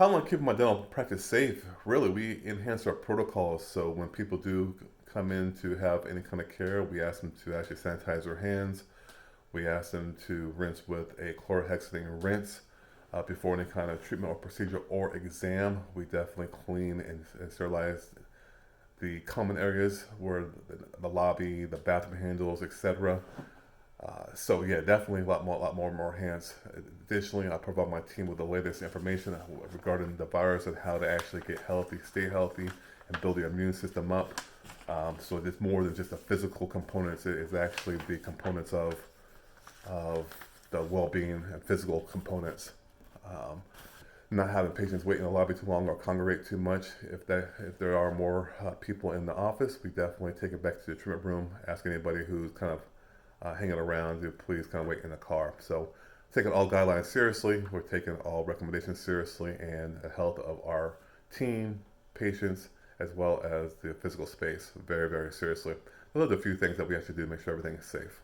How am I keeping my dental practice safe? Really, we enhance our protocols. So when people do come in to have any kind of care, we ask them to actually sanitize their hands. We ask them to rinse with a chlorhexidine rinse before any kind of treatment or procedure or exam. We definitely clean and sterilize the common areas where the lobby, the bathroom handles, etc. So yeah, definitely a lot more hands. Additionally, I provide my team with the latest information regarding the virus and how to actually get healthy, stay healthy, and build the immune system up. So it's more than just the physical components. It is actually the components of the well-being and physical components. Um, Not having patients wait in the lobby too long or congregate too much. If there are more people in the office, we definitely take it back to the treatment room. Ask anybody who's kind of hanging around to please kind of wait in the car. So taking all guidelines seriously, we're taking all recommendations seriously, and the health of our team, patients, as well as the physical space very, very seriously. Those are the few things that we have to do to make sure everything is safe.